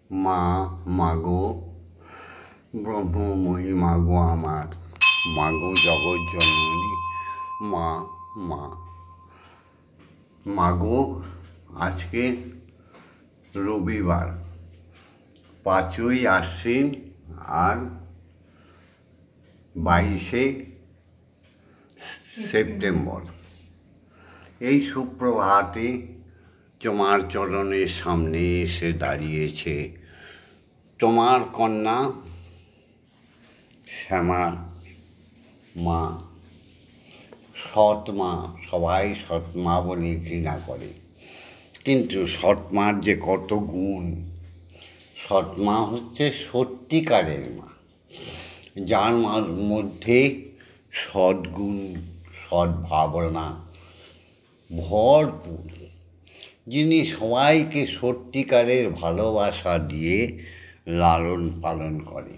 মা, মাগো ব্রহ্মময়ী, মাগো আমার, মাগো জগৎজননী, মা, মা, মাগো আজকে রবিবার, 5ই আশ্বিন আর 22শে সেপ্টেম্বর। এই সুপ্রভাতে তোমার চরণের সামনে এসে দাঁড়িয়েছে তোমার কন্যা শ্যামা মা, সৎ মা। সবাই সৎ মা বলে ঘৃণা করে, কিন্তু সৎ মার যে কত গুণ। সৎ মা হচ্ছে সত্যিকারের মা, যার মধ্যে সদ্গুণ, সদ্ভাবনা ভরপুর, যিনি সবাইকে সত্যিকারের ভালোবাসা দিয়ে লালন পালন করে,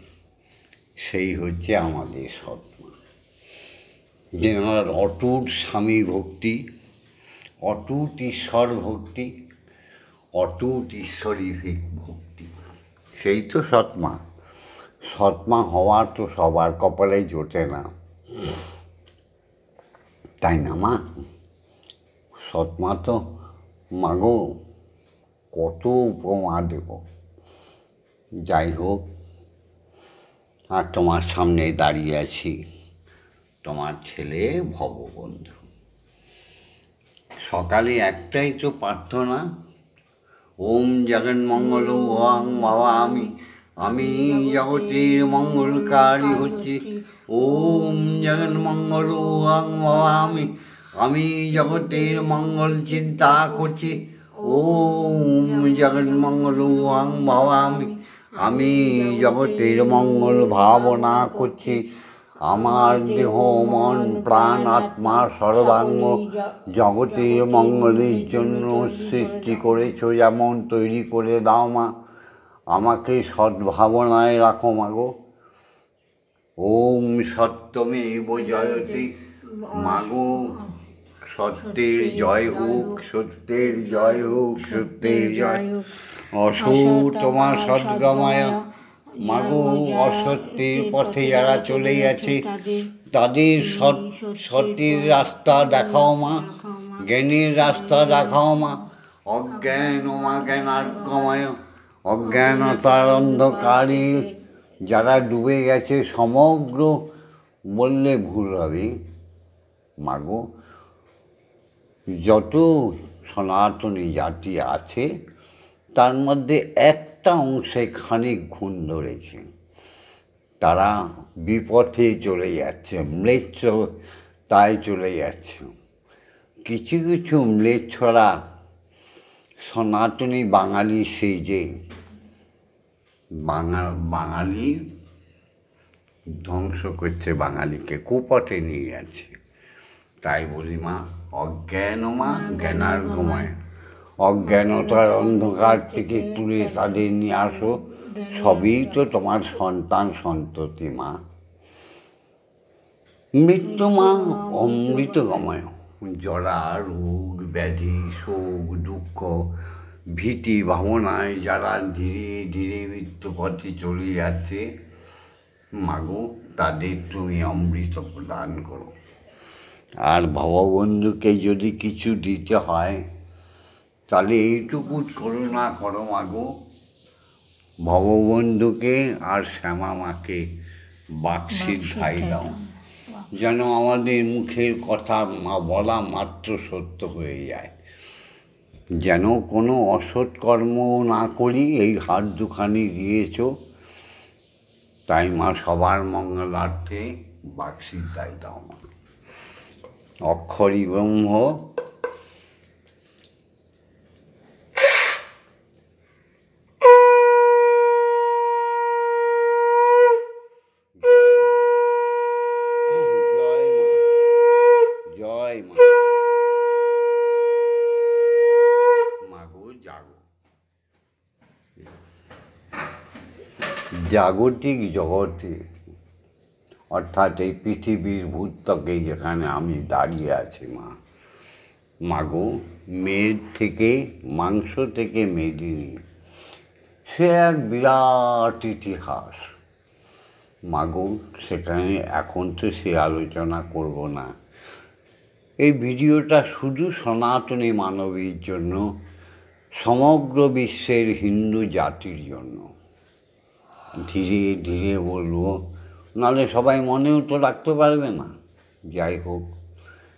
সেই হচ্ছে আমাদের সৎ মা। যেনার অটুট স্বামী ভক্তি, অটুট ঈশ্বর ভক্তি, অটুট ঈশ্বরী ভক্তি, সেই তো সৎ মা। সৎ মা হওয়া তো সবার কপালেই জোটে না, তাই না মা? সৎ মা তো, মাগো কত উপমা দেব। যাই হোক, আর তোমার সামনে দাঁড়িয়ে আছি তোমার ছেলে ভববন্ধু। সকালে একটাই তো প্রার্থনা, ওম জগন্মঙ্গল ওয়াং বাবা আমি জগতের মঙ্গলকারী হচ্ছি। ওম জগন্মঙ্গল ওয়াং বাবা আমি জগতের মঙ্গল চিন্তা করছি। ওম জগন্মঙ্গল ওয়াং বাবা আমি জগতের মঙ্গল ভাবনা করছি। আমার দেহ মন প্রাণ আত্মা সর্বাঙ্গ জগতের মঙ্গলের জন্য সৃষ্টি করেছ, যেমন তৈরি করে দাও মা। আমাকে সদ্ভাবনায় রাখো মাগো। ওম সত্যমেব জয়তে, মাগো সত্যের জয় হোক, সত্যের জয় হোক, সত্যের জয়। অসুর তোমার সদ্গময়, মাগো অসত্যের পথে যারা চলে গেছে তাদের সত্যের রাস্তা দেখাও মা, জ্ঞানের রাস্তা দেখাও মা। অজ্ঞান মা জ্ঞানার্গময়, অজ্ঞানতার অন্ধকারে যারা ডুবে গেছে সমগ্র বললে ভুল হবে মাগো। যত সনাতনী জাতি আছে তার মধ্যে একটা অংশে খানিক ঘুণ ধরেছে, তারা বিপথে চলে যাচ্ছে, ম্লেচ্ছ তাই চলে যাচ্ছে। কিছু কিছু ম্লেচ্ছরা সনাতনী বাঙালি সেই যে বাঙালির ধ্বংস করছে, বাঙালিকে কুপথে নিয়ে যাচ্ছে। তাই বলি মা, অজ্ঞান মা জ্ঞানার্গময়, অজ্ঞানতার অন্ধকার থেকে তুলে তাদের নিয়ে আসো। সবই তো তোমার সন্তান সন্ততি মা। মৃত্যু মা অমৃতগময়, জরা রোগ ব্যাধি শোক দুঃখ ভীতি ভাবনায় যারা ধীরে ধীরে মৃত্যু পথে চলে যাচ্ছে, মাগো তাদের তুমি অমৃত প্রদান করো। আর ভববন্ধুকে যদি কিছু দিতে হয় তাহলে এইটুকু করুণা করো মাগো, ভববন্ধুকে আর শ্যামা মাকে বাকসিদ্ধাই দাও, যেন আমাদের মুখের কথা বলা মাত্র সত্য হয়ে যায়, যেন কোনো অসৎ কর্ম না করি। এই হাত দুখানি দিয়েছ, তাই মা সবার মঙ্গলার্থে বাকসিদ্ধাই দাও মা। অক্ষরী ব্রহ্ম, জয় মা, মাগো জাগো। জাগতিক জগতে অর্থাৎ এই পৃথিবীর ভূত্বকে যেখানে আমি দাঁড়িয়ে আছি মা, মাগো মেদ থেকে মাংস থেকে মেদিনী, সে এক বিরাট ইতিহাস। মাগো, সেখানে এখন তো সে আলোচনা করব না। এই ভিডিওটা শুধু সনাতনী মানবীর জন্য, সমগ্র বিশ্বের হিন্দু জাতির জন্য। ধীরে ধীরে বলবো, নাহলে সবাই মনেও তো রাখতে পারবে না। যাই হোক,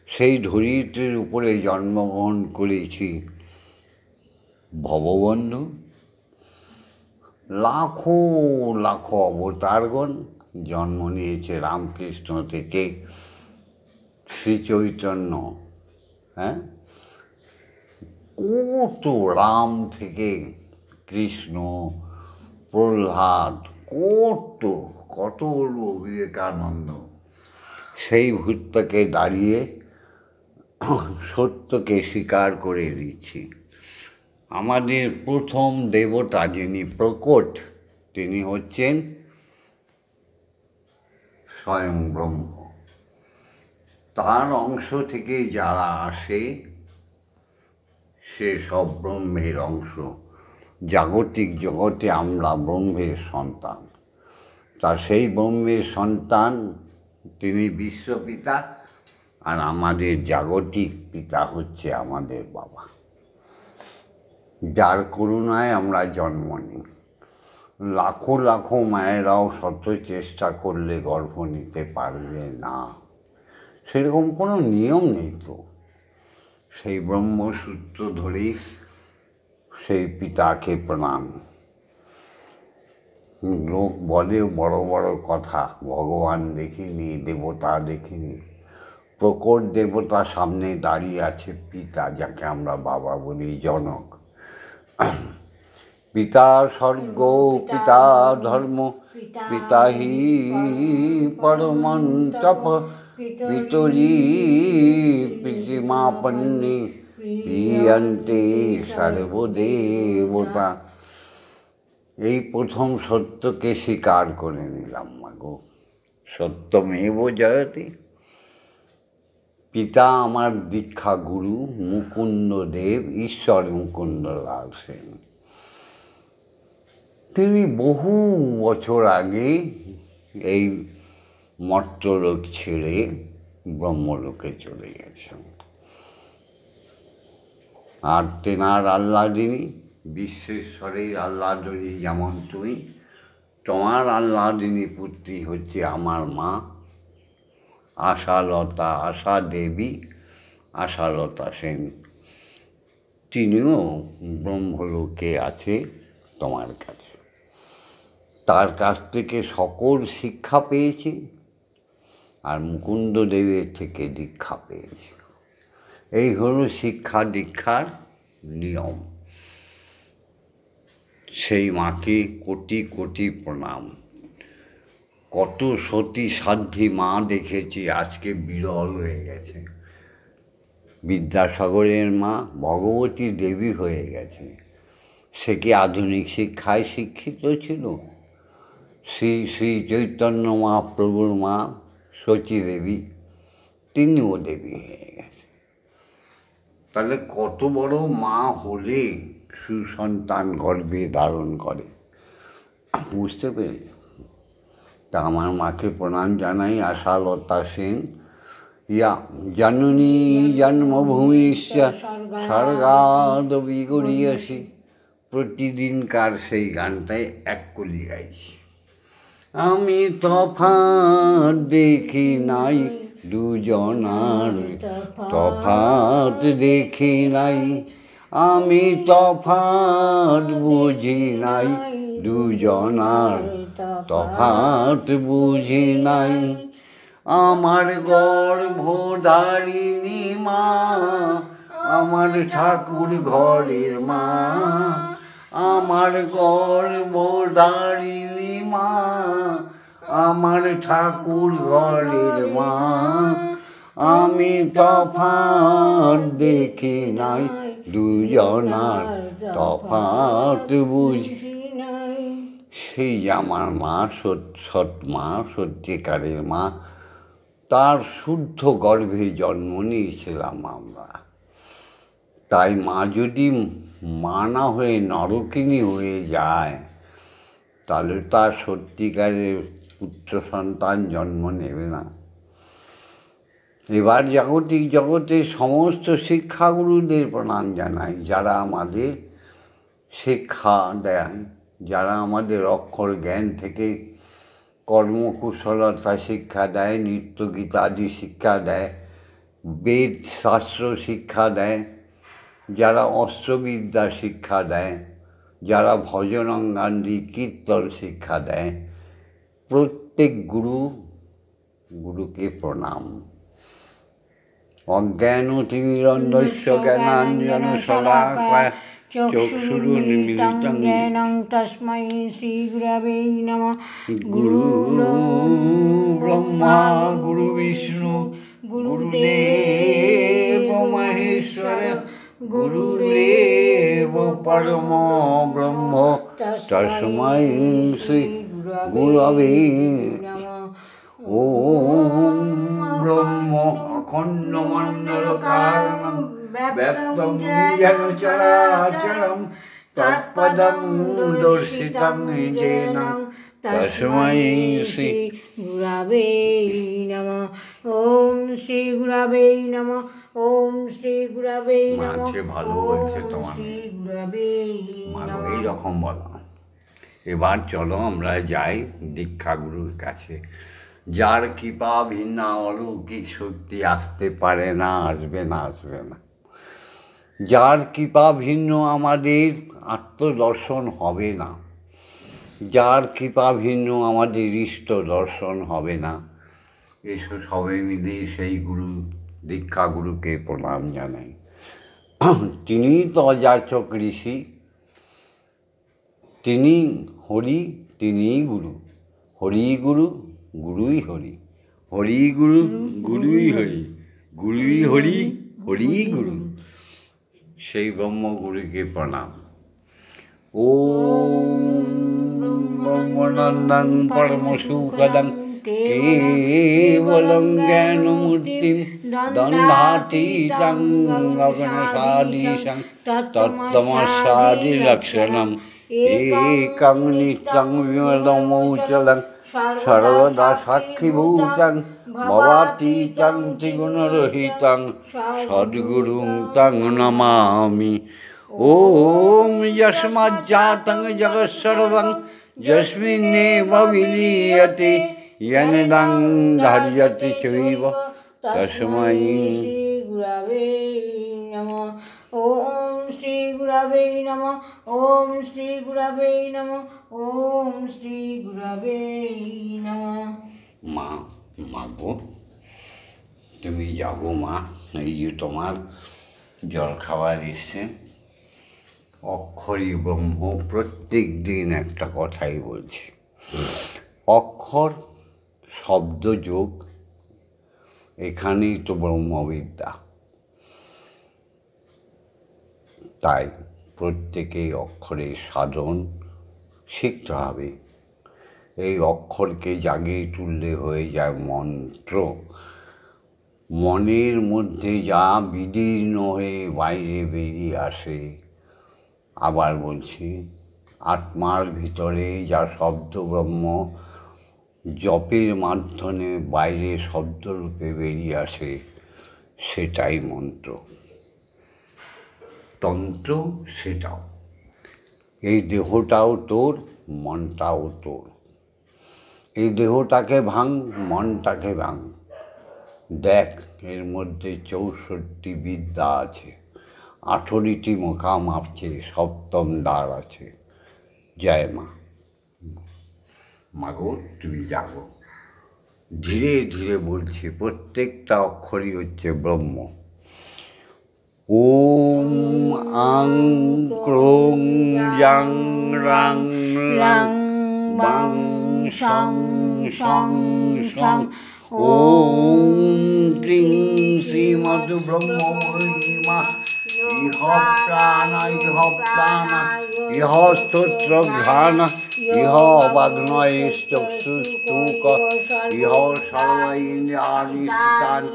সেই ধরিত্রীর উপরে জন্মগ্রহণ করেছি ভববন্ধু। লাখো লাখো অবতারগণ জন্ম নিয়েছে রামকৃষ্ণ থেকে শ্রী চৈতন্য, হ্যাঁ, কত রাম থেকে কৃষ্ণ, প্রহ্লাদ, কত বলবো, বিবেকানন্দ। সেই ভূতকে দাঁড়িয়ে সত্যকে স্বীকার করে দিচ্ছি। আমাদের প্রথম দেবতা যিনি প্রকট, তিনি হচ্ছেন স্বয়ং ব্রহ্ম। তার অংশ থেকে যারা আসে সে সব ব্রহ্মের অংশ। জাগতিক জগতে আমরা ব্রহ্মের সন্তান। তা সেই ব্রহ্মের সন্তান তিনি বিশ্বপিতা, আর আমাদের জাগতিক পিতা হচ্ছে আমাদের বাবা, যার করুণায় আমরা জন্ম নিই। লাখো লাখো মায়েরাও শত চেষ্টা করলে গর্ভ নিতে পারবে না, সেরকম কোনো নিয়ম নেই তো। সেই ব্রহ্মসূত্র ধরেই সেই পিতাকে প্রণাম। লোক বলে বড় বড় কথা, ভগবান দেখিনি, দেবতা দেখিনি। প্রকট দেবতা সামনে দাঁড়িয়ে আছে পিতা, যাকে আমরা বাবা বলি, জনক। পিতা স্বর্গ, পিতা ধর্ম, পিতা হি পরমং তপ, পিতরি প্রীতিমাপন্নে প্রিয়ন্তে সর্বদেবতা। এই প্রথম সত্যকে স্বীকার করে নিলাম। মাগো, সত্যমেব জয়তে। পিতা আমার দীক্ষা গুরু মুকুন্দ দেব, ঈশ্বর মুকুন্দ লাল সেন। তিনি বহু বছর আগে এই মর্ত্যলোক ছেড়ে ব্রহ্মলোকে চলে গেছেন। আর তেনার আহ্লাদিনী, বিশ্বেশ্বরের আহ্লাদিনী যেমন তুমি, তোমার আহ্লাদিনী পুত্রী হচ্ছে আমার মা আশালতা, আশা দেবী আশালতা সেন। তিনিও ব্রহ্মলোকে আছে তোমার কাছে। তার কাছ থেকে সকল শিক্ষা পেয়েছি, আর মুকুন্দ দেবের থেকে দীক্ষা পেয়েছি। এই হলো শিক্ষা দীক্ষার নিয়ম। সেই মাকে কোটি কোটি প্রণাম। কত সতী সাধ্বী মা দেখেছি, আজকে বিরল হয়ে গেছে। বিদ্যাসাগরের মা ভগবতী দেবী হয়ে গেছে। সে কি আধুনিক শিক্ষায় শিক্ষিত ছিল? শ্রী শ্রী চৈতন্য মহাপ্রভুর মা সতী দেবী, তিনিও দেবী হয়ে গেছে। তাহলে কত বড় মা হলে সুসন্তান গর্ভে ধারণ করে, বুঝতে পেরে। তা আমার মাকে প্রণাম জানাই। আশালতা সেন, ইয়া জননী জন্মভূমিশ্চ স্বর্গাদ বিগড়িয়াসি। প্রতিদিনকার সেই গানটায় এক কলি গাইছি। আমি তফাৎ দেখি নাই দুজনার, তফাৎ দেখি নাই। আমি তফাৎ বুঝি নাই দুজনার, তফাৎ বুঝি নাই। আমার গর্ভধারিণী মা, আমার ঠাকুর ঘরের মা। আমার গর্ভধারিণী মা, আমার ঠাকুর ঘরের মা। আমি তফাৎ দেখি নাই দুজনার, তফাৎ বুঝি নাই। সেই আমার মা, সৎ মা, সত্যিকারের মা, তার শুদ্ধ গর্ভে জন্ম নিয়েছিলাম আমরা। তাই মা যদি মা না হয়ে নরকিনী হয়ে যায়, তাহলে তার সত্যিকারের পুত্র সন্তান জন্ম নেবে না। এবার জাগতিক জগতে সমস্ত শিক্ষাগুরুদের প্রণাম জানাই, যারা আমাদের শিক্ষা দেন, যারা আমাদের অক্ষর জ্ঞান থেকে কর্মকুশলতা শিক্ষা দেয়, নৃত্য গীতাদি শিক্ষা দেয়, বেদ শাস্ত্র শিক্ষা দেয়, যারা অস্ত্রবিদ্যা শিক্ষা দেয়, যারা ভজনাঙ্গান্ডি কীর্তন শিক্ষা দেয়, প্রত্যেক গুরুকে প্রণাম। অজ্ঞানতিমিরন্ধস্য জ্ঞানাঞ্জন শলাকায় চক্ষুরুন্মিলিतं येन तस्मै श्रीगुरवे नमः। गुरु ब्रह्मा गुरु विष्णु गुरुदेव महेश्वर गुरुरेव परमो ब्रह्म तस्मै श्री गुरवे नमः। ओम ब्रह्म अखण्डमण्डलकारणं व्याप्तं येन चराचरं तत्पदं दर्शितं येन तस्मै श्री गुरवे नमः। ओम श्री गुरवे नमः। ओम श्री गुरवे नमः। ভালো বলছে তোমার শ্রী গুরবে নমঃ। এই রকম বলো। এবার চলো আমরা যাই দীক্ষাগুরুর কাছে, যার কৃপা ভিন্ন অলৌকিক শক্তি আসতে পারে না, আসবে না, আসবে না। যার কৃপা ভিন্ন আমাদের আত্মদর্শন হবে না, যার কৃপা ভিন্ন আমাদের ইষ্ট দর্শন হবে না। এসো সবাই মিলে সেই গুরু দীক্ষাগুরুকে প্রণাম জানাই। তিনি তো অযাচক ঋষি, তিনি হরি, তিনিই গুরু। হরি গুরু, গুরুই হরি। হরি গুরু, গুরুই হরি। গুরুই হরি, হরি গুরু। সেই ব্রহ্মগুরুকে প্রণাম। ওম ব্রহ্মানন্দং পরমসুখদং কেবলং জ্ঞানমূর্তিং দণ্ডাতীতং গগনসাদৃশং তত্ত্বমস্যাদিলক্ষণম একং নিত্যং বিমলমৌচলং সর্বদা সাক্ষীভূতং ভবাতীতং ত্রিগুণরহিতং সদ্গুরুং তং নমামি। ওম যস্মাজ্জাতং জগৎসর্বং যস্মিন্নেব বিলীয়তে येनदं धार्यते चैव तस्मै श्री गुरवे नमः। ओम श्री गुरवे नमः। ओम श्री गुरवे नमः। ओम श्री गुरवे नमः। মা গো, তুমি যাবো মা, এই যে তোমার জল খাবার এসছে। অক্ষরই ব্রহ্ম, প্রত্যেক দিন একটা কথাই বলছি। অক্ষর শব্দযোগ, এখানেই তো ব্রহ্মবিদ্যা। তাই প্রত্যেকেই অক্ষরের সাধন শিখতে হবে। এই অক্ষরকে জাগিয়ে তুললে হয়ে যায় মন্ত্র। মনের মধ্যে যা বিদীর্ণ হয়ে বাইরে বেরিয়ে আসে, আবার বলছি, আত্মার ভিতরে যা শব্দ ব্রহ্ম জপের মাধ্যমে বাইরে শব্দরূপে বেরিয়ে আসে, সেটাই মন্ত্র। তন্ত্র সেটাও। এই দেহটাও তোর, মনটাও তোর। এই দেহটাকে ভাঙ, মনটাকে ভাঙ। দেখ, এর মধ্যে 64 বিদ্যা আছে, 18টি মোকাম আছে, 7ম দ্বার আছে। জয় মা। মাগো, তুমি জাগো। ধীরে ধীরে বলছি, প্রত্যেকটা অক্ষরই হচ্ছে ব্রহ্ম। ওম আং ক্রোং জাং রাং লাং বাং সং সং সং। ওম ক্রিং শ্রীমদ্ ব্রহ্ম মহিমা ইহ প্রাণ ইহ প্রাণ ইহ স্তোত্র ঘ্রাণ ইহ বাগ্নয়শ্চক্ষুস্তূক ইহ সর্বৈন্দ্রিয়াণি স্থিতানি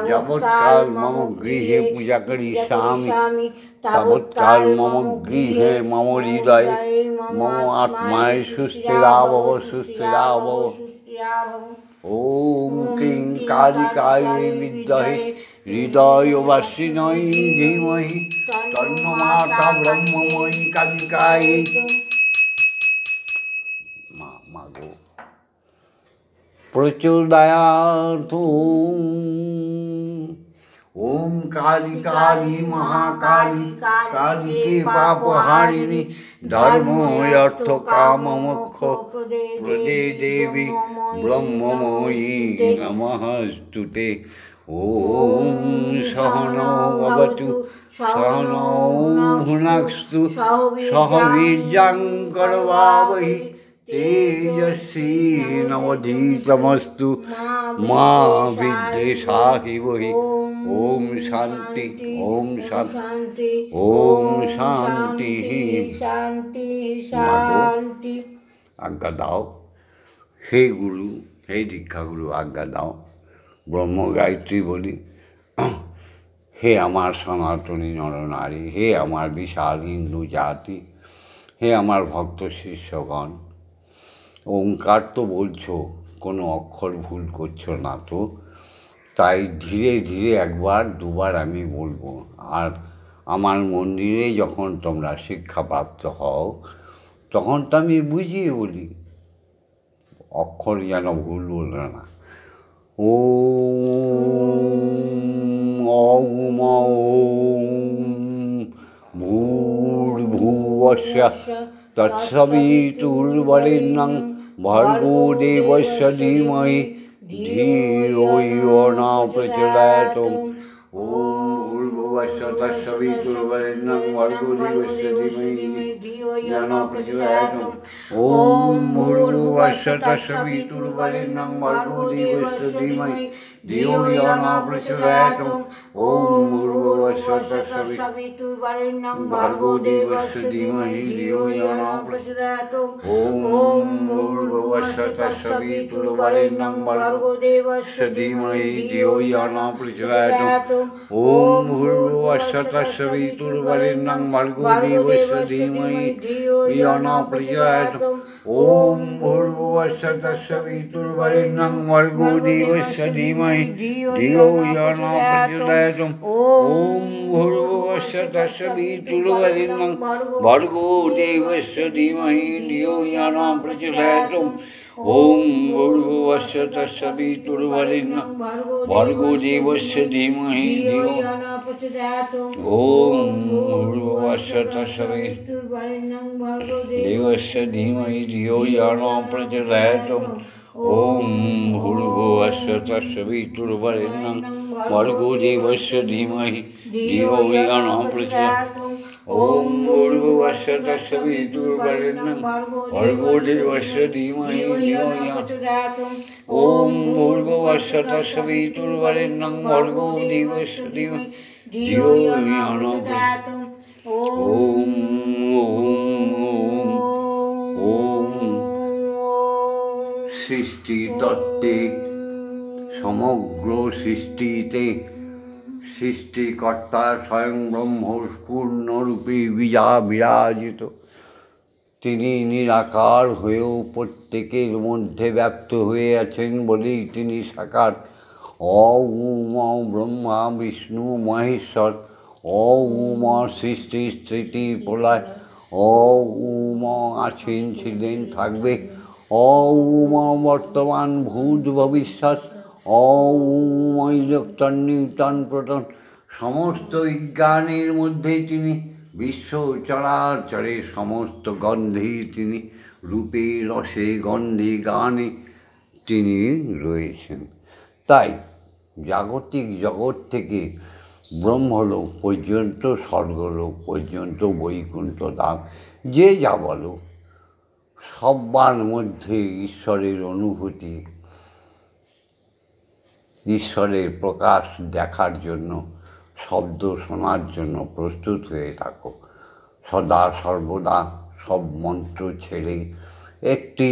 যাবৎকাল মম গৃহে পূজা করিষ্যামি তাবৎকাল মম গৃহে মম হৃদয়ে মম আত্মায় সুস্থিরা ভব সুস্থিরা ভব। ওম ক্রিং কালিকায়ে বিদ্মহে হৃদয়বাসিন্যৈ ধীমহি তন্নো মাতা ব্রহ্মময়ী কালিকায়ে। মা গো প্রচোদয়াৎ। ওম কালী কালী মহাকালী কালীকে পাপহারিণী ধর্ম অর্থ কাম মোক্ষ প্রদে দেবী ব্রহ্মময়ী নমস্তুতে। ওম সহনৌ ভবতু সহনৌ ভুনাক্তু সহ বীর্যং করবাবহি তেজস্বী নবধীতমস্তু মা বিদ্বেষাহিবহি। ওম শান্তি ওম শান্তি ওম শান্তি শান্তি। আজ্ঞা দাও হে গুরু, হে দীক্ষাগুরু, আজ্ঞা দাও ব্রহ্ম গায়ত্রী বলি। হে আমার সনাতনী নরনারী, হে আমার বিশাল হিন্দু জাতি, হে আমার ভক্ত শিষ্যগণ, ওঙ্কার তো বলছো, কোনো অক্ষর ভুল করছো না তো, তাই ধীরে ধীরে একবার দুবার আমি বলবো। আর আমার মন্দিরে যখন তোমরা শিক্ষাপ্রাপ্ত হও তখন তো আমি বুঝিয়ে বলি, অক্ষর যেন ভুল বলবে না। ওম ভূর্ভুবস্সুঃ তৎসবিতুর্বরেণ্যং ভর্গো দেবস্য ধীমহি ধিয়ো ইয়ো ন প্রচোদয়াৎ। ওম ভূর্ভুবস্সুঃ তৎসবিতুর্বরেণ্যং ভর্গো দেবস্য ধীমহি ধিয়ো ইয়ো ন প্রচোদয়াৎ। ওম ভূর্ভুবস্সুঃ তৎসবিতুর্বরেণ্যং ভর্গো দেবস্য ধীমহি ধিয়ো ইয়ো ন প্রচোদয়াৎ। ওম ভূর্ভুবস্সুঃ তৎসবিতুর্বরেণ্যং ভর্গো দেবস্য ধীমহি ধিয়ো ইয়ো ন প্রচোদয়াৎ। ওম ভূর্ভুবস্সুঃ তৎসবিতুর্বরেণ্যং ভর্গো দেবস্য ধীমহি ধিয়ো ইয়ো ন প্রচোদয়াৎ। ওম ভূর্ভুবস্সুঃ তৎসবিতুর্বরেণ্যং ভর্গো দেবস্য ধীমহি ধিয়ো ইয়ো ন প্রচোদয়াৎ। ওম ভূর্ভুবস্সুঃ তৎসবিতুর্বরেণ্যং ভর্গো দেবস্য ধীমহি ধিয়ো ইয়ো ন প্রচোদয়াৎ। ওম ভূর্ভুবস্সুঃ তৎসবিতুর্বরেণ্যং ভর্গো দেবস্য ধীমহি ধিয়ো ইয়ো ন প্রচোদয়াৎ। ওম ভূর্ভুবস্সুঃ তৎসবিতুর্বরেণ্যং ভর্গো দেবস্য ধীমহি ধিয়ো ইয়ো ন প্রচোদয়াৎ। ওম ভূর্ভুবস্সুঃ তৎসবিতুর্বরেণ্যং ভর্গো দেবস্য ধীমহি ধিয়ো ইয়ো ন প্রচোদয়াৎ। ওম ভূর্ভুবস্সুঃ তৎসবিতুর্বরেণ্যং ভর্গো দেবস্য ধীমহি ধিয়ো ইয়ো ন প্রচোদয়াৎ। ওম ভূর্ভুবস্সুঃ তৎসবিতুর্বরেণ্যং ভর্গো দেবস্য ধীমহি ধিয়ো ইয়ো ন প্রচোদয়াৎ। ওম ভূর্ভুবস্সুঃ তৎসবিতুর্বরেণ্যং ভর্গো দেবস্য ধীমহি ধিয়ো ইয়ো ন প্রচোদয়াৎ। ওম ওম সৃষ্টি তত্ত্বে সমগ্র সৃষ্টিতে সৃষ্টিকর্তা স্বয়ং ব্রহ্ম পূর্ণরূপে বিরাজিত। তিনি নিরাকার হয়েও প্রত্যেকের মধ্যে ব্যপ্ত হয়ে আছেন বলেই তিনি সাকার। ওম ব্রহ্মা বিষ্ণু মহেশ্বর। ওম সৃষ্টি স্থিতি প্রলয়। ওম আছেন, ছিলেন, থাকবে। ওম বর্তমান ভূত ভবিষ্যৎ। ওম ইলেকট্রন নিউটন প্রোটন। সমস্ত বিজ্ঞানের মধ্যে তিনি, বিশ্ব চরাচরে সমস্ত গন্ধে তিনি, রূপে রসে গন্ধে গানে তিনি রয়েছেন। তাই জাগতিক জগৎ থেকে ব্রহ্মলোক পর্যন্ত, স্বর্গলোক পর্যন্ত, বৈকুণ্ঠ ধাম, যে যা বলো, সবার মধ্যে ঈশ্বরের অনুভূতি, ঈশ্বরের প্রকাশ দেখার জন্য, শব্দ শোনার জন্য প্রস্তুত হয়ে থাকো। সদা সর্বদা সব মন্ত্র ছেড়ে একটি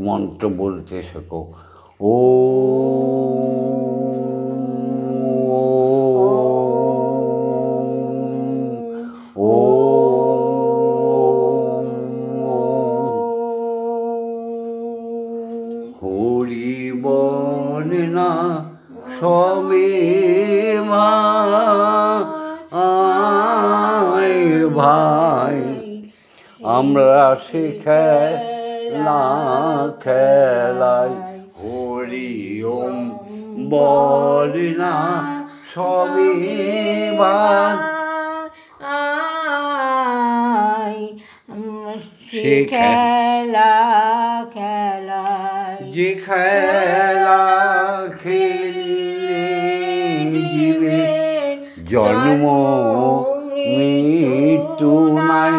মন্ত্র বলতে শেখো। বলে না সবে ভাই ভাই আমরা সে খেলা খেলাই হরি ওম বলে না সবে ভাই সে খেলা খেলাই যে খেলা খেলিলে জীবের জন্ম মৃত্যু নাই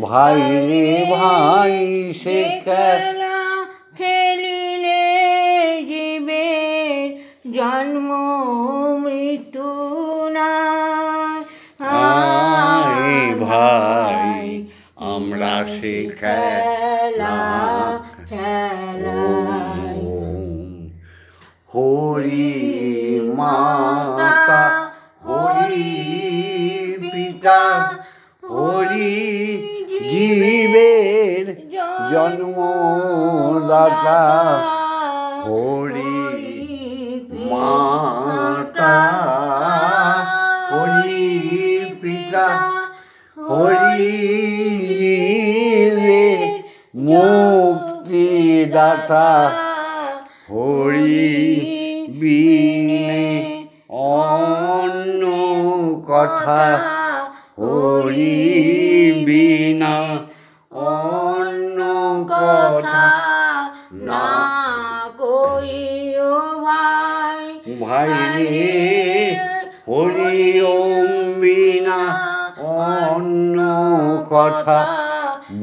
ভাই রে ভাই সে খেলা খেলিলে জীবের জন্ম মৃত্যু নাই ভাই আমরা সে খেলা খেলাই হরি মাতা হরি পিতা হরি জীবের জন্মদাতা হরি মাতা হরি পিতা হরি জীবের মুক্তিদাতা হরি বিনে অন্য কথা হরি বিনা অন্য কথা না কইও ভাই ভাই রে হরি ওম বিনা অন্য কথা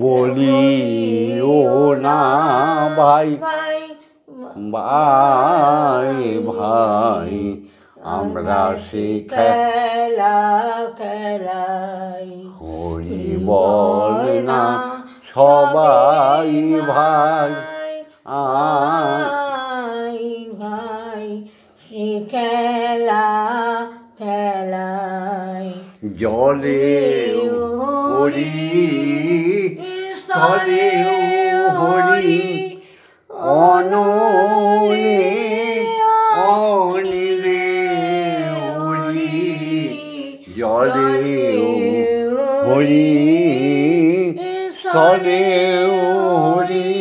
বলিও না ভাই ভাই ভাই আমরা সে খেলা খেলাই হরি বল না সবাই ভাই ভাই সে খেলা খেলাই জলেও হরি স্থলেও হরি অনলে অনিলে হরি জলেও হরি স্থলেও হরি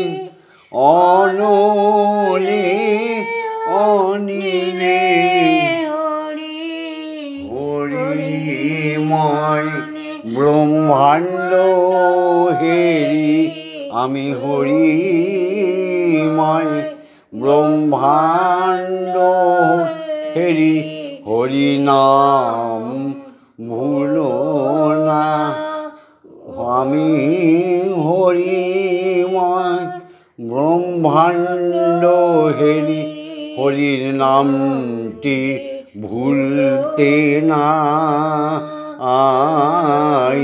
অনলে অনিলে হরিময় ব্রহ্মাণ্ড হেরি আমি হরিময় ব্রহ্মাণ্ড হেরি হরি নাম ভুলো না আমি হরিময় ব্রহ্মাণ্ড হেরি হরির নামটি ভুলতে না আই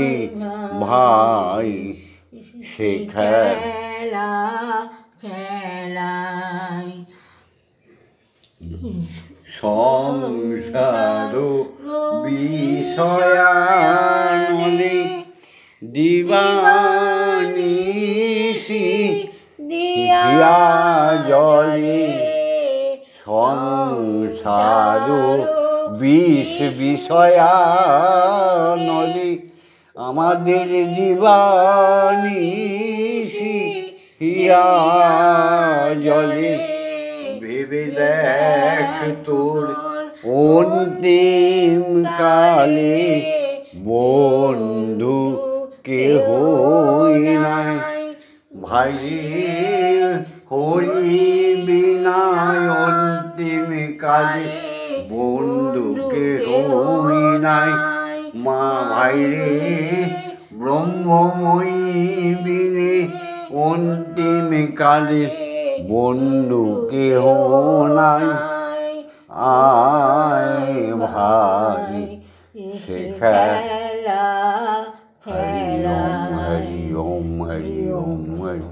ভাই সে খেলা খেলাই সংসার বিষয়ানলে দিবানিশি দিয়া জলে সংসার বিষয়ানলে আমাদের দিবানিশি হিয়া জলে ভেবে দেখ তোর অন্তিম কালে বন্ধু কেহ নাই ভাই হরি বিনায় অন্তিম কালে বন্ধু কেহ নাই মা ভাই রে ব্রহ্মময়ী বিনে অন্তিম কালে বন্ধু কেহ নাই আয় ভাই সে খেলা হরি ওম হরি ওম হরি ওম হরি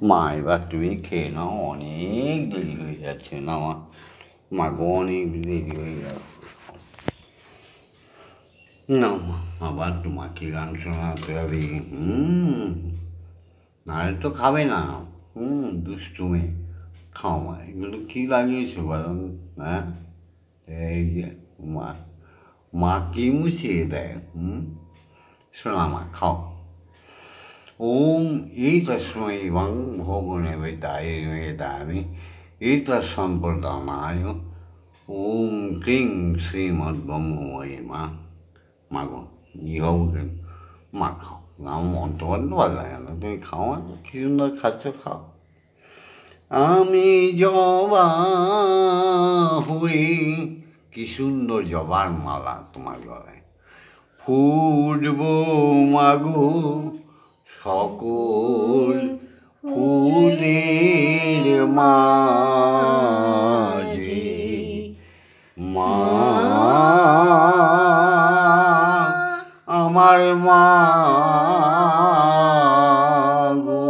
মা এবার তুমি খেয়ে নাও অনেক দেরি হয়ে যাচ্ছে না মা গো অনেক দেরি হয়ে যাচ্ছে না মা আবার তোমাকে গান শোনাতে হবে নাহলে তো খাবে না দুষ্টু মেয়ে খাও মা, এগুলো কী লাগিয়েছো বলুন? হ্যাঁ, এই যে মা, মা কি মুছিয়ে দেয়? শোনা মা, খাও। ওম এইতস্मै वं भोगनिवेदाय निवेदयामि एतत्सम्प्रदानाय ওম ক্রিং শ্রীমদ্ব্রহ্মময়ী মা। মাগো ইহাও মা খাও, আমার মন্ত্র বন্ধ ভালো লাগে না, তুমি খাও না, কি সুন্দর খাচ্ছ, খাও। আমি জবা হরি, কি সুন্দর জবার মালা তোমার গলায়, ফুটব মাগো সকল ফুলের মাঝে, মা আমার মা গো,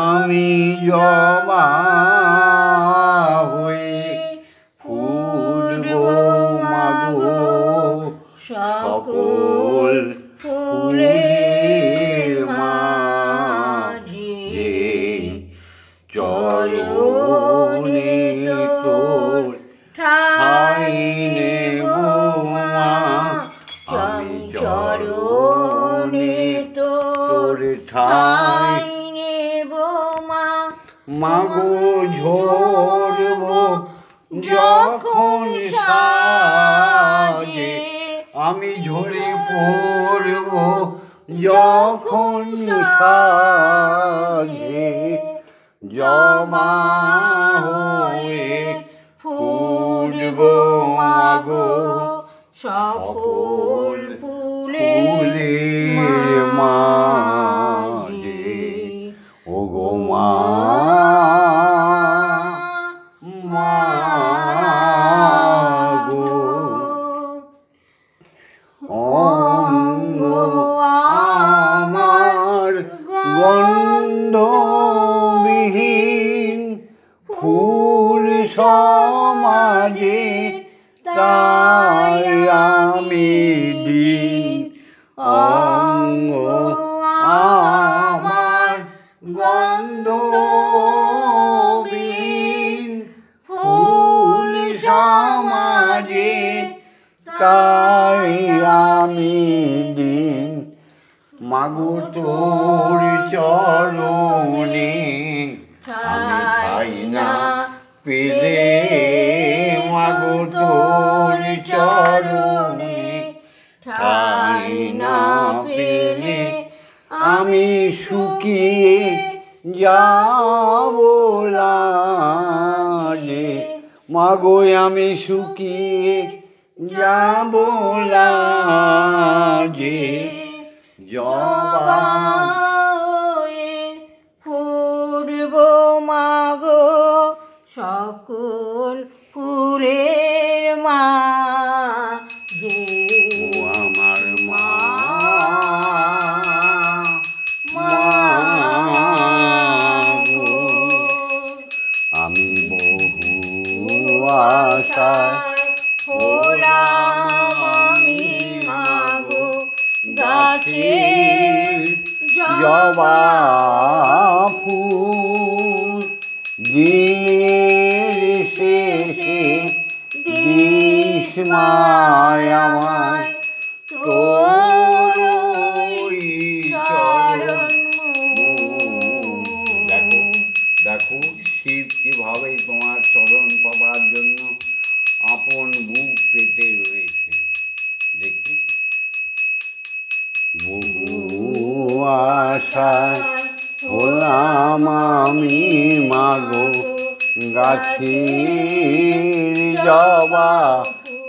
আমি জবা হয়ে ফুটব মাগো সকল ফুলের মাঝে, চরণে তোর ঠাই নেব মা, আমি চরণে তোর ঠাই নেব মা। মাগো ঝরব যখন সাজে, আমি ঝরে পড়ব যখন সাজে, জবা হয়ে ফুটব মাগো সকল ফুলের মাঝে, ও গো মা, মা গো। অঙ্গ আমার গন্ধবিহীন ফুল সমাজে, তাই আমি দিন। অঙ্গ আমার গন্ধবিহীন ফুল সমাজে, তাই আমি দিন। মাগো তোর চরণে আমি ঠাই না পেলে, মাগো তোর চরণে ঠাই না পেলে, আমি শুকিয়ে যাব লাজে, মাগো আমি শুকিয়ে যাব লাজে, জবা ফুটব মাগো সকল ফুলের মাঝে, ও আমার মা, মা গো। আমি বহু আশায় হলাম আমি মাগো গাছে জবা ফুল, দিনের শেষে দিস মায় আমায় তোর ওই চরণ। দেখো দেখো শিব কিভাবে তোমার চরণ পাবার জন্য আপন বুক পেতে রয়েছে, দেখি। বহু আশায় হলাম আমি মাগো গাছের জবা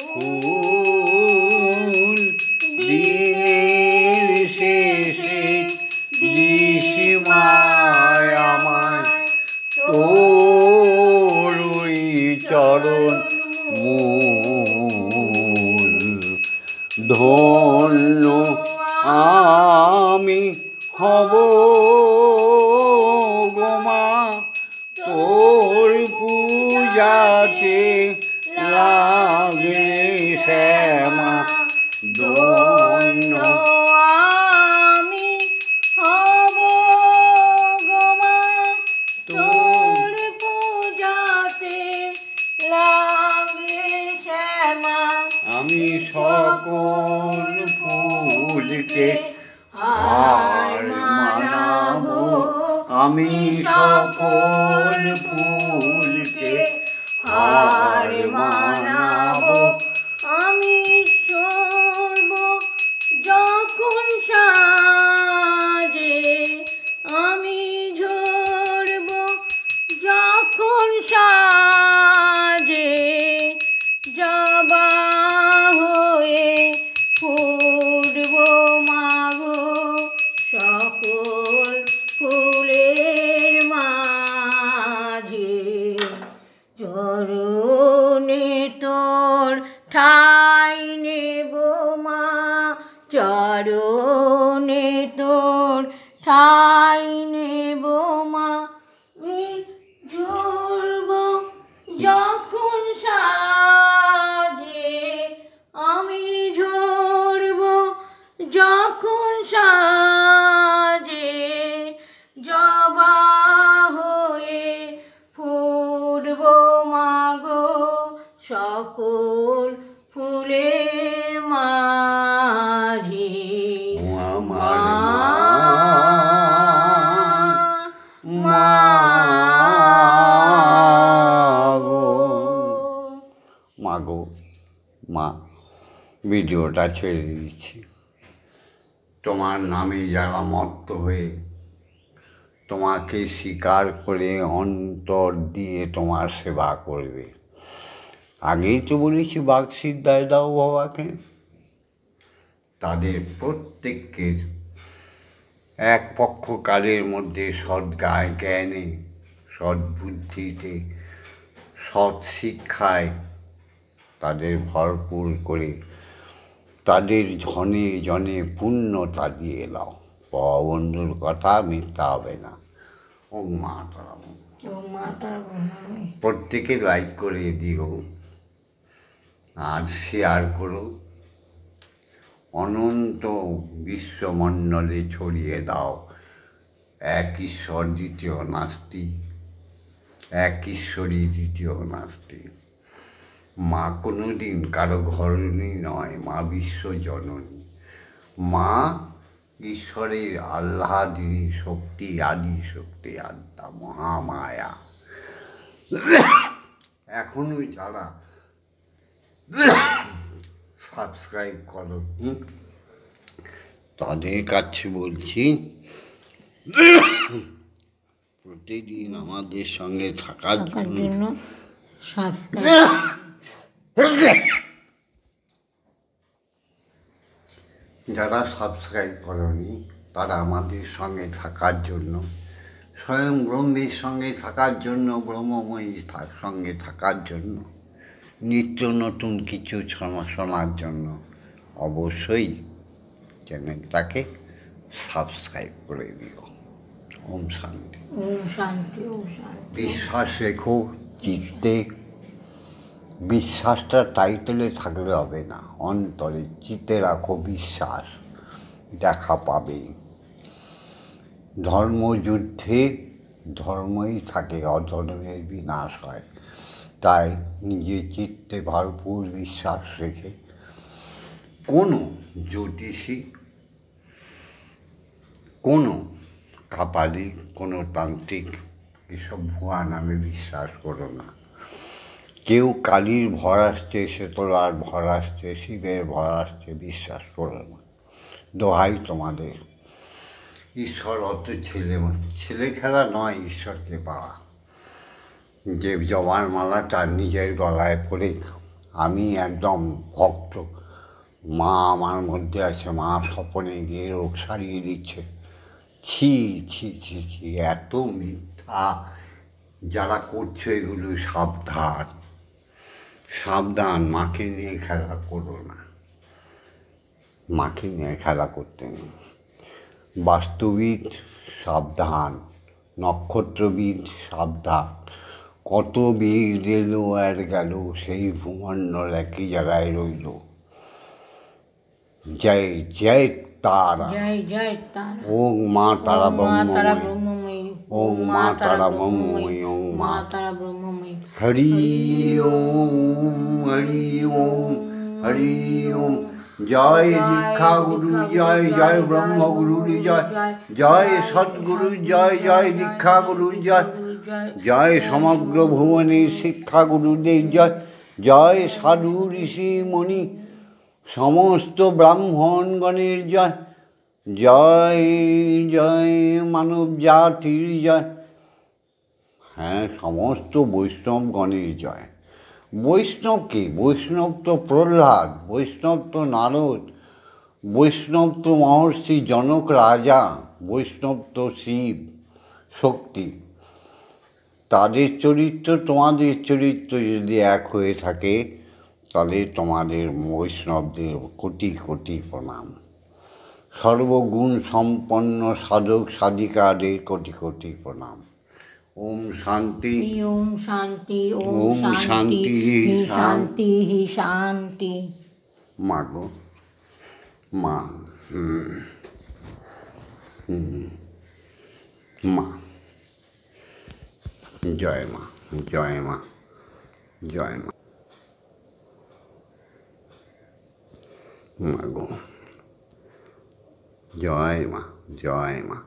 ফুল, দিনের শেষে দিস মায় আমায় তোর ওই চরণ মূল। ধন্য আমি হব গো মা তোর পূজাতে লাগলে শ্যামা, ধন্য আমি হব গো মা তোর ফুলকে হার মানাবো আমি সকল ফুলকে হার মানাবো আমি সর্ব যখন সাজে আমি ঝরব যখন সাজে জবা হয়ে ফুটব মাগো সকল ফুলের মাঝে চরণে তোর ঠাই নেব মা চরণে তোর ঠাই নেব মা ঝরব যখন সাজে আমি ঝরব যখন সাজে জবা হয়ে ফুটব মাগো সকল ফুলের মাঝে আমার মা মাগো মা ভিডিওটা ছেড়ে দিচ্ছি তোমার নামে যারা মত্ত হয়ে তোমাকে স্বীকার করে অন্তর দিয়ে তোমার সেবা করবে আগেই তো বলেছি বাকসিদ্ধায় দাও বাবাকে তাদের প্রত্যেককে এক পক্ষকালের মধ্যে সদ্গায় জ্ঞানে সদ্বুদ্ধিতে সৎ শিক্ষায় তাদের ভরপুর করে তাদের জনে জনে পূর্ণতা দিয়ে দাও বাবা বন্ধুর কথা মিথ্যা হবে না ও মা তারা প্রত্যেকে লাইক করে দিও আর শেয়ার করো অনন্ত বিশ্বমণ্ডলে ছড়িয়ে দাও এক ঈশ্বর দ্বিতীয় নাস্তি এক ঈশ্বরই দ্বিতীয় নাস্তি মা কোনো দিন কারো ঘরণী নয় মা বিশ্বজননী মা ঈশ্বরের আহ্লাদিনী শক্তি আদি শক্তি আত্মা মহামায়া এখনো যারা সাবস্ক্রাইব করো তাদের কাছে বলছি প্রতিদিন আমাদের সঙ্গে থাকার জন্য যারা সাবস্ক্রাইব করনি তারা আমাদের সঙ্গে থাকার জন্য স্বয়ং ব্রহ্মের সঙ্গে থাকার জন্য ব্রহ্মময়ী সঙ্গে থাকার জন্য নিত্য নতুন কিছু শোনার জন্য অবশ্যই চ্যানেলটাকে সাবস্ক্রাইব করে দিও ওম শান্তি ওম শান্তি ওম শান্তি বিশ্বাস রেখো চিত্তে বিশ্বাসটা টাইটেলে থাকলে হবে না অন্তরে চিত্তে রাখো বিশ্বাস দেখা পাবে ধর্মযুদ্ধে ধর্মই থাকে অধর্মের বিনাশ হয় তাই নিজের চিত্তে ভরপুর বিশ্বাস রেখে কোনো জ্যোতিষী কোনো কাপালিক কোনো তান্ত্রিক এসব ভুয়া নামে বিশ্বাস করো না কেউ কালীর ভর আসছে শীতলার ভর আসছে শিবের ভর আসছে বিশ্বাস করো না দোহাই তোমাদের ঈশ্বর অত ছেলে খেলা নয় ঈশ্বরকে পাওয়া যে জবার মালাটা নিজের গলায় পরে আমি একদম ভক্ত মা আমার মধ্যে আছে মা স্বপনে গিয়ে রোগ সারিয়ে দিচ্ছে ছি ছি ছি ছি এত মিথ্যা যারা করছে এগুলো সাবধান সাবধান মাকে নিয়ে খেলা করো না মাকে নিয়ে খেলা করতে নেই বাস্তুবিদ সাবধান নক্ষত্রবিদ সাবধান কত বীর এলো আর গেল সেই ভূমণ্ডল একই জায়গায় রইল জয় জয় তারা জয় জয় তারা ওম মা তারা ব্রহ্মময়ী ওম মা তারা ব্রহ্মময়ী ওম মা মা তারা ব্রহ্মময়ী হরি ওম হরি ওম হরি ওম জয় দীক্ষা গুরু জয়, জয় ব্রহ্মগুরুর জয়, জয় সদ্গুরু জয়, জয় দীক্ষা গুরু জয়, জয় সমগ্র ভুবনের শিক্ষা গুরুদের জয়, জয় সাধু ঋষি মণি সমস্ত ব্রাহ্মণগণের জয়, জয় জয় মানব জাতির জয়। হ্যাঁ, সমস্ত বৈষ্ণবগণের জয়। বৈষ্ণব কি? বৈষ্ণব তো প্রহ্লাদ, বৈষ্ণব তো নারদ, বৈষ্ণব তো মহর্ষি জনক রাজা, বৈষ্ণব তো শিব শক্তি। তাদের চরিত্র তোমাদের চরিত্র যদি এক হয়ে থাকে তাহলে তোমাদের বৈষ্ণবদের কোটি কোটি প্রণাম। সর্বগুণ সম্পন্ন সাধক সাধিকাদের কোটি কোটি প্রণাম। ওম শান্তি, ওম শান্তি, ওম ওম শান্তি, শান্তি, শান্তি শান্তি। মা গো মা, মা জয় মা, জয় মা, জয় মা, মা গো জয় মা, জয় মা।